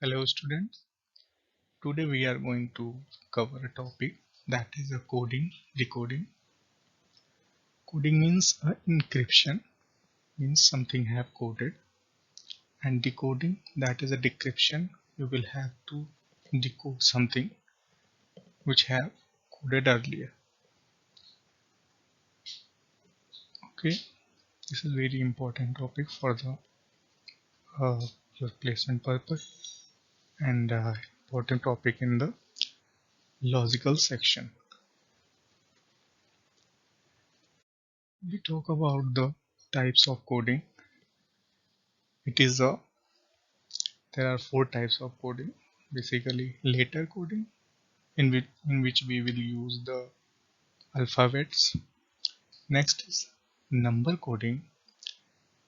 Hello students, today we are going to cover a topic that is a coding, decoding. Coding means encryption, means something have coded, and decoding, that is a decryption. You will have to decode something which have coded earlier. Okay, this is very important topic for the uh, your placement purpose and important topic in the logical section. We talk about the types of coding. It is a There are four types of coding. Basically, letter coding, in which we will use the alphabets. Next is number coding,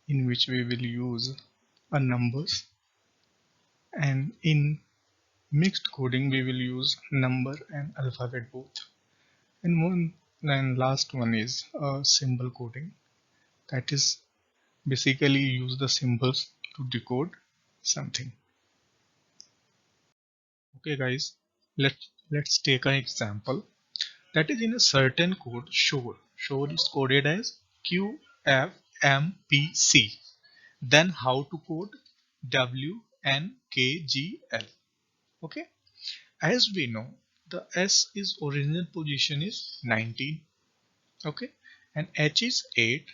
in which we will use a numbers, and in mixed coding we will use number and alphabet both. And last one is symbol coding. That is basically use the symbols to decode something. Okay, guys, let's take an example. That is in a certain code. Shore is coded as QFMPC. Then how to code WNKGL. Okay, as we know, the S is original position is 19. Okay, and H is 8,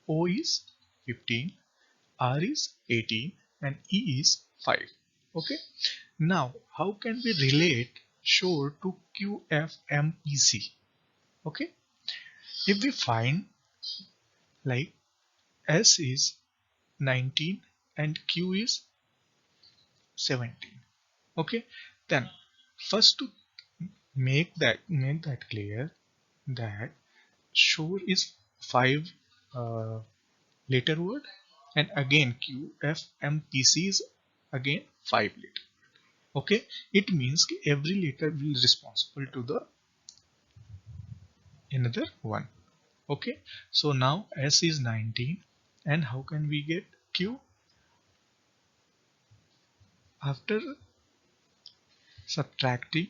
O is 15, R is 18, and E is 5. Okay, now how can we relate Shore to QFMPC? Okay, if we find like S is 19 and Q is 17. Okay, then first to make that clear, that sure is 5 uh, letter word, and again QFMPC is again 5 letter. Okay, it means every letter will responsible to the another one. Okay, so now S is 19, and how can we get Q? After subtracting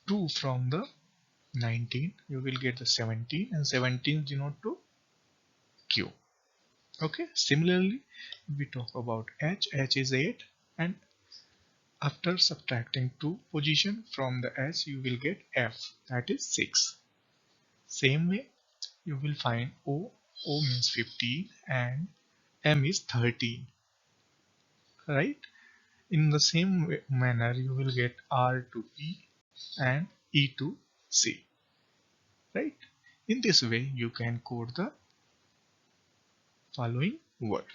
2 from the 19, you will get the 17, and 17 denote to Q. Okay, similarly we talk about H is 8, and after subtracting 2 position from the S, you will get F, that is 6. Same way you will find O means 15 and M is 13, right? In the same manner you will get R to E and E to C, right? In this way you can code the following word.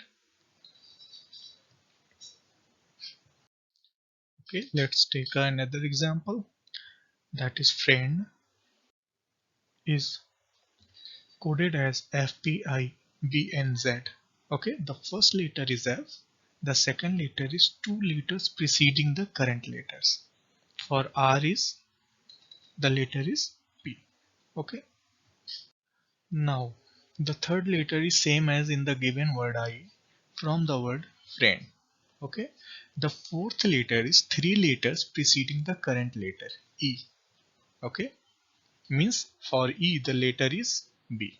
Okay, let's take another example. That is friend is coded as FPIBNZ. Okay, the first letter is F, the second letter is two letters preceding the current letters. For R is the letter is P. Okay, now the third letter is same as in the given word I from the word friend. Okay, the fourth letter is three letters preceding the current letter E. Okay, means for E the letter is B.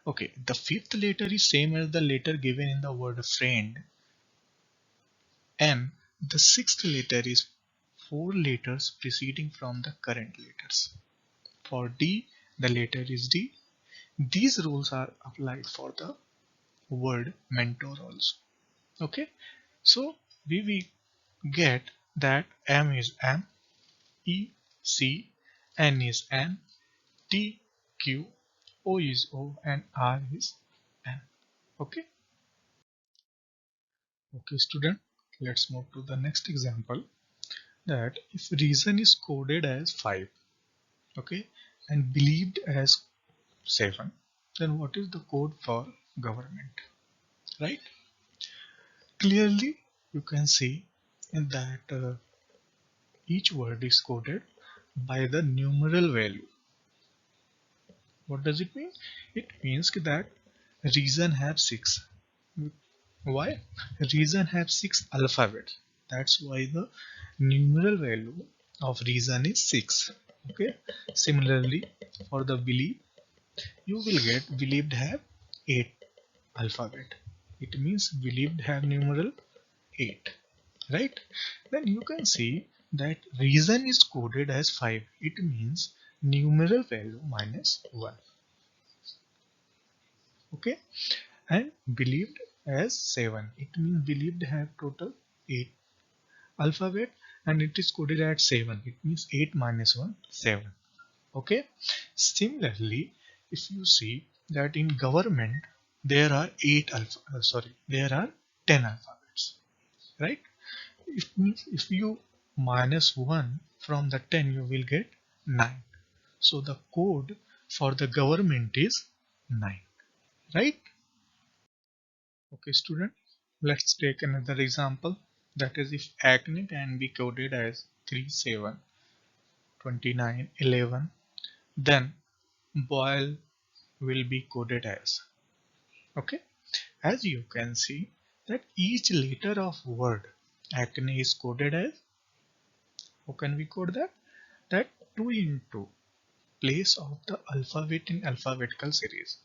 Okay, the fifth letter is same as the letter given in the word friend, and the sixth letter is four letters preceding from the current letters. For D the letter is D. These rules are applied for the word mentor also. Okay, so we will get that M is M, E C, N is N, T Q, O is O, and R is N. Okay, okay student, let's move to the next example. That if reason is coded as 5, okay, and believed as 7, then what is the code for government, right? Clearly you can see in that each word is coded by the numeral value. What does it mean? It means that reason have 6. Why? Reason have 6 alphabets. That's why the numeral value of reason is 6. Okay. Similarly, for the belief, you will get believed have 8 alphabet. It means believed have numeral 8, right? Then you can see that reason is coded as 5. It means numeral value minus 1. Okay. And believed as 7. It means believed have total 8 alphabet and it is coded at 7. It means 8 minus 1, 7. Okay. Similarly, if you see that in government there are 10 alphabets, right? It means if you minus 1 from the 10, you will get 9. So the code for the government is 9, right? Okay, student, let's take another example. That is, if acne can be coded as 3, 7, 29, 11, then boil will be coded as. Okay, as you can see that each letter of word acne is coded as. How can we code that? That 2 into place of the alphabet in alphabetical series.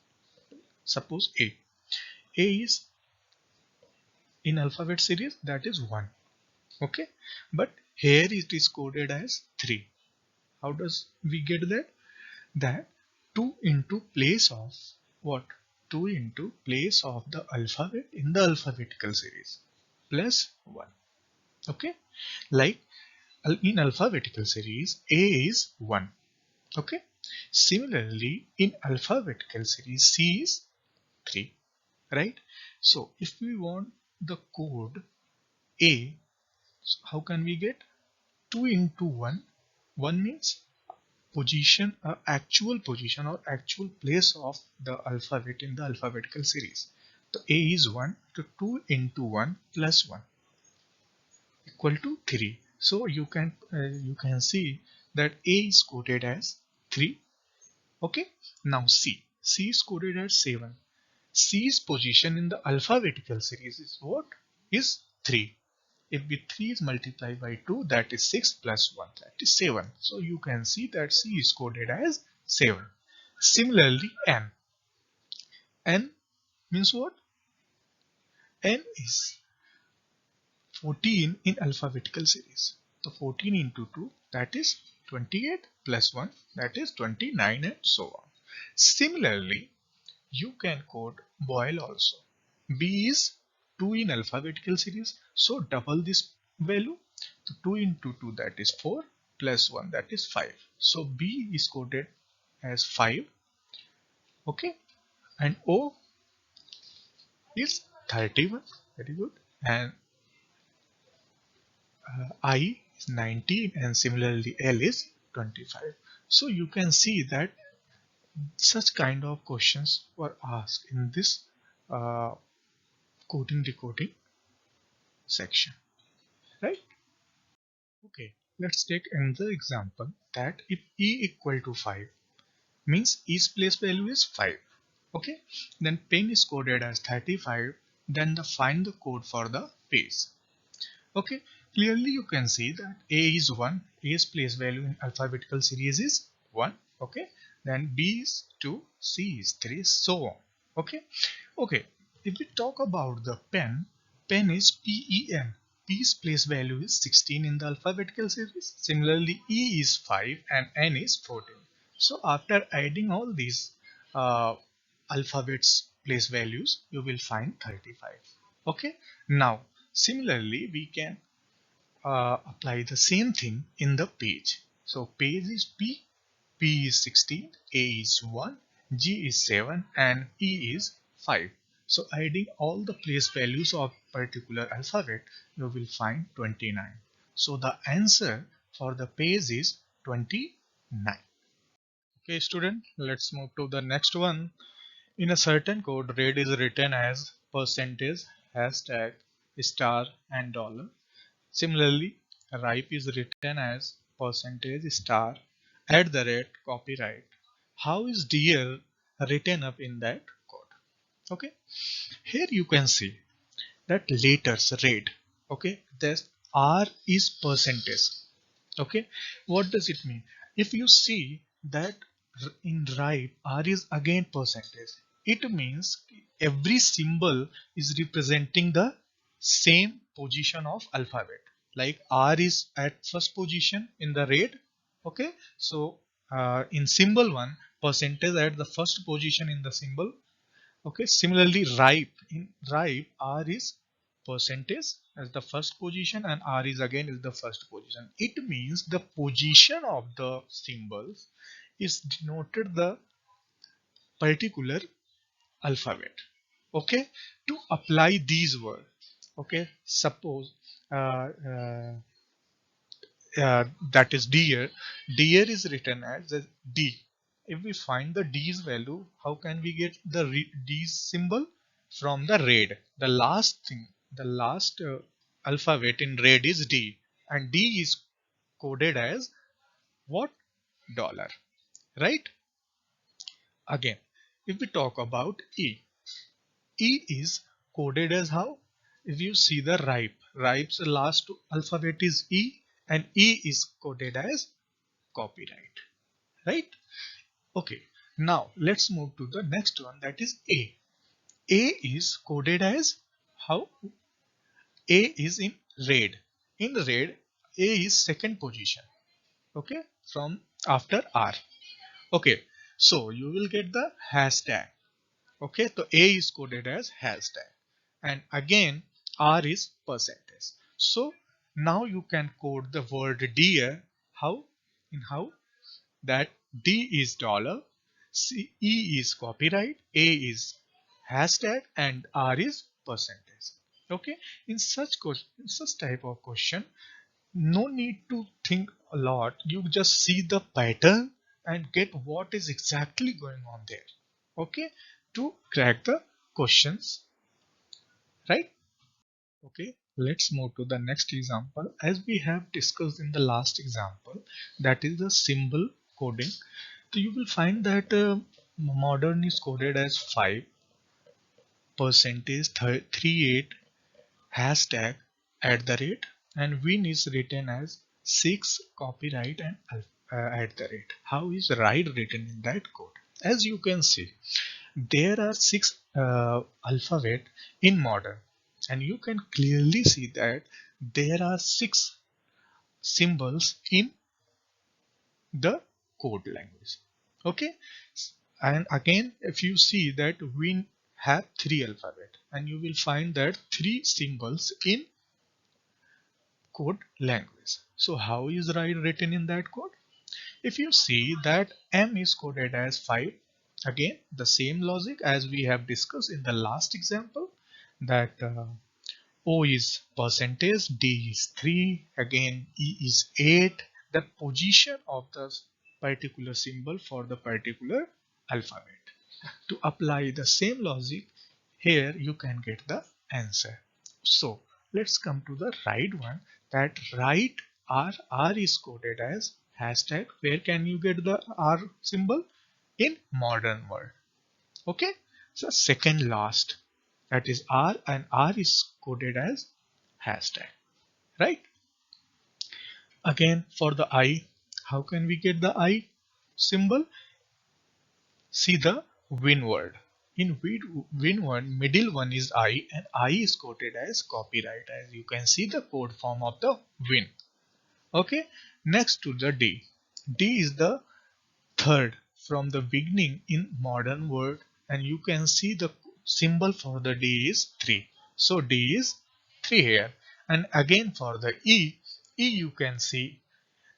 Suppose A. A is in alphabet series, that is 1. Okay, but here it is coded as 3. How does we get that? That 2 into place of what? 2 into place of the alphabet in the alphabetical series plus 1. Okay, like in alphabetical series A is 1. Okay, similarly in alphabetical series C is 3, right? So if we want the code A, so how can we get 2 into 1? 1 means position, actual position or actual place of the alphabet in the alphabetical series. So A is 1, so 2 into 1 plus 1 equal to 3. So you can see that A is coded as 3. Okay. Now C is coded as 7. C's position in the alphabetical series is what? Is 3. If the 3 is multiplied by 2, that is 6 plus 1, that is 7. So you can see that C is coded as 7. Similarly, N. N means what? N is 14 in alphabetical series. So 14 into 2, that is 28 plus 1, that is 29 and so on. Similarly, you can code boil also. B is 2 in alphabetical series, so double this value. So 2 into 2, that is 4 plus 1, that is 5. So B is coded as 5. Okay, and O is 31. Very good. And I is 19 and similarly L is 25. So you can see that such kind of questions were asked in this uh, coding decoding section, right? Okay, let's take another example that if E equal to 5 means E's place value is 5. Okay, then pen is coded as 35, then find the code for the page. Okay, clearly you can see that A is 1, A's place value in alphabetical series is 1. Okay, then B is 2, C is 3, so on. Okay, okay, if we talk about the pen is PEN. P's place value is 16 in the alphabetical series. Similarly, E is 5 and N is 14. So after adding all these uh, alphabets place values, you will find 35. Okay, now similarly we can apply the same thing in the page. So page is P is 16, A is 1, G is 7 and E is 5. So adding all the place values of particular alphabet, you will find 29. So the answer for the page is 29. Okay student, let's move to the next one. In a certain code, red is written as percentage, hashtag, star and dollar. Similarly, ripe is written as percentage star at the rate copyright. How is dear written up in that code? Okay, here you can see that letters red. Okay, R is percentage. Okay, what does it mean? If you see that in right R is again percentage, it means every symbol is representing the same position of alphabet. Like R is at first position in the red. Okay, so in symbol 1, percentage at the first position in the symbol. Okay, similarly ripe, in ripe R is percentage as the first position and R is again is the first position. It means the position of the symbols is denoted the particular alphabet. Okay, to apply these words. Okay, suppose uh, uh, that is deer. Deer is written as a D. If we find the D's value, how can we get the D's symbol? From the red. The last thing, the last alphabet in red is D, and D is coded as what? Dollar, right? Again, if we talk about E, E is coded as how? If you see the ripe's last alphabet is E, and E is coded as copyright, right? Okay, now let's move to the next one, that is A. A is coded as how? A is in red. In red, A is second position. Okay, from after R. Okay, so you will get the hashtag. Okay, so A is coded as hashtag, and again R is percentage. So now you can code the word dear. How? In how? That D is dollar, E is copyright, A is hashtag, and R is percentage. Okay, in such type of question, no need to think a lot. You just see the pattern and get what is exactly going on there. Okay, to crack the questions, right? Okay, let's move to the next example. As we have discussed in the last example, that is the symbol coding. So you will find that modern is coded as 5, percentage 38, hashtag, at the rate, and win is written as 6, copyright, and at the rate. How is right written in that code? As you can see, there are 6 alphabet in modern, and you can clearly see that there are 6 symbols in the code language. Okay, and again if you see that we have 3 alphabet, and you will find that 3 symbols in code language. So how is right written in that code? If you see that M is coded as 5, again the same logic as we have discussed in the last example, that O is percentage, D is 3, again E is 8, the position of the particular symbol for the particular alphabet. To apply the same logic here, you can get the answer. So let's come to the right one, that right R is coded as hashtag. Where can you get the R symbol? In modern world. Okay, so second last, that is R, and R is coded as hashtag, right? Again for the I, how can we get the I symbol? See the win word. In win word, middle one is I, and I is quoted as copyright, as you can see the code form of the win. Okay, next to the D. D is the third from the beginning in modern word, and you can see the symbol for the D is 3. So D is 3 here. And again for the E, E you can see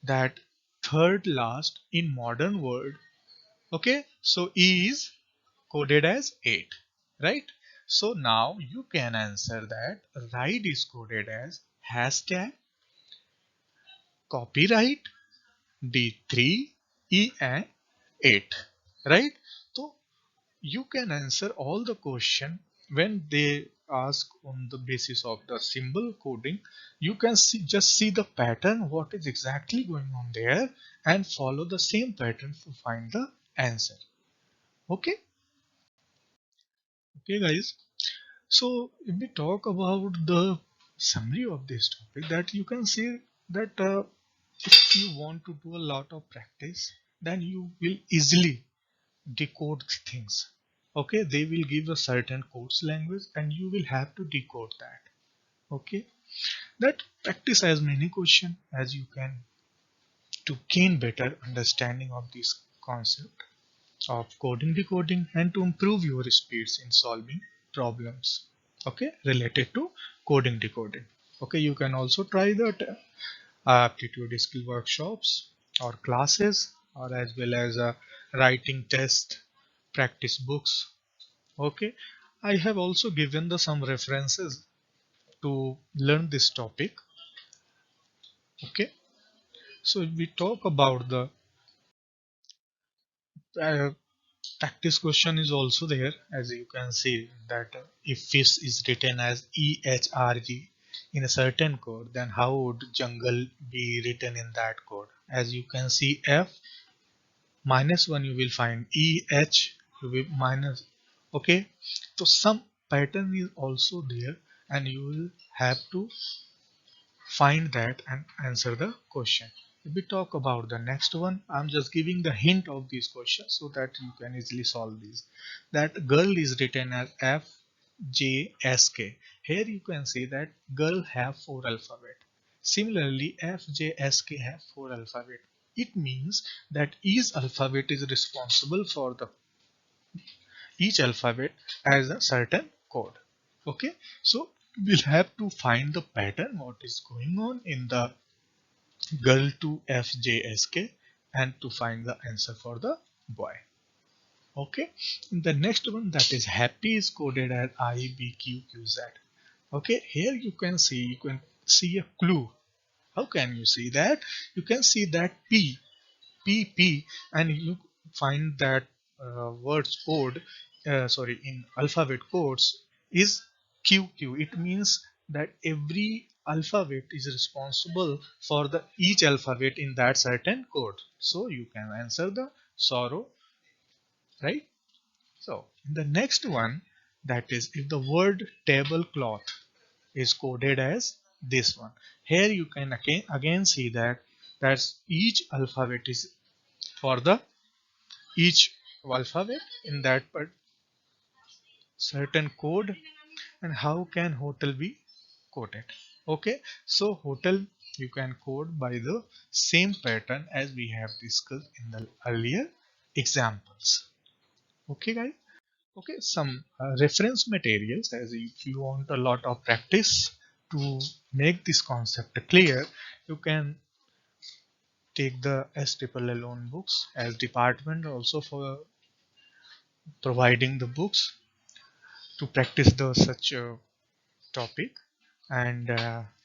that third last in modern word. Okay, so E is coded as 8, right? So now you can answer that right is coded as hashtag, copyright, D3, E, and 8, right? So you can answer all the question when they ask on the basis of the symbol coding. You can just see the pattern, what is exactly going on there, and follow the same pattern to find the answer. Okay, okay guys. So if we talk about the summary of this topic, that you can see that if you want to do a lot of practice, then you will easily decode things. Okay, they will give a certain codes language and you will have to decode that. Okay, that practice has many questions as you can, to gain better understanding of this concept of coding decoding and to improve your speeds in solving problems, okay, related to coding decoding. Okay, you can also try that aptitude skill workshops or classes, or as well as writing test practice books. Okay, I have also given the some references to learn this topic. Okay, so we talk about the uh, practice question is also there, as you can see that if fish is written as EHRG in a certain code, then how would jungle be written in that code? As you can see, F minus 1 you will find EH you will minus. Okay, so some pattern is also there and you will have to find that and answer the question. If we talk about the next one, I'm just giving the hint of these questions so that you can easily solve these. That girl is written as FJSK. Here you can see that girl have 4 alphabet. Similarly, FJSK have 4 alphabet. It means that each alphabet is responsible for the each alphabet has a certain code. Okay, so we'll have to find the pattern what is going on in the girl to FJSK and to find the answer for the boy. Okay, the next one, that is happy, is coded as IBQQZ. Okay, here you can see a clue. How can you see that? You can see that PP, and you find that words code, sorry, in alphabet codes is QQ. It means that every alphabet is responsible for the each alphabet in that certain code. So you can answer the sorrow, right? So the next one, that is if the word tablecloth is coded as this one. Here you can again see that that's each alphabet is for the each alphabet in that certain code. And how can hotel be coded? Okay, so hotel you can code by the same pattern as we have discussed in the earlier examples. Okay guys, okay, some reference materials, as if you want a lot of practice to make this concept clear, you can take the SSSL loan books, as department also for providing the books to practice the such topic. And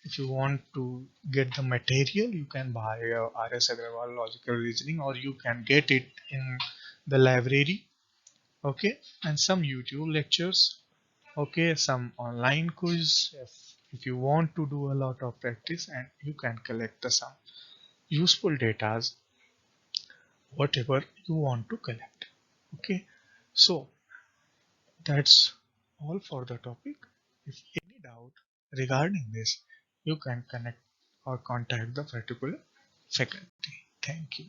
if you want to get the material, you can buy RS Agrawal logical reasoning, or you can get it in the library. Okay, and some YouTube lectures. Okay, some online quiz if you want to do a lot of practice, and you can collect the some useful data, whatever you want to collect. Okay, so that's all for the topic. If any doubt regarding this, you can connect or contact the particular faculty. Thank you.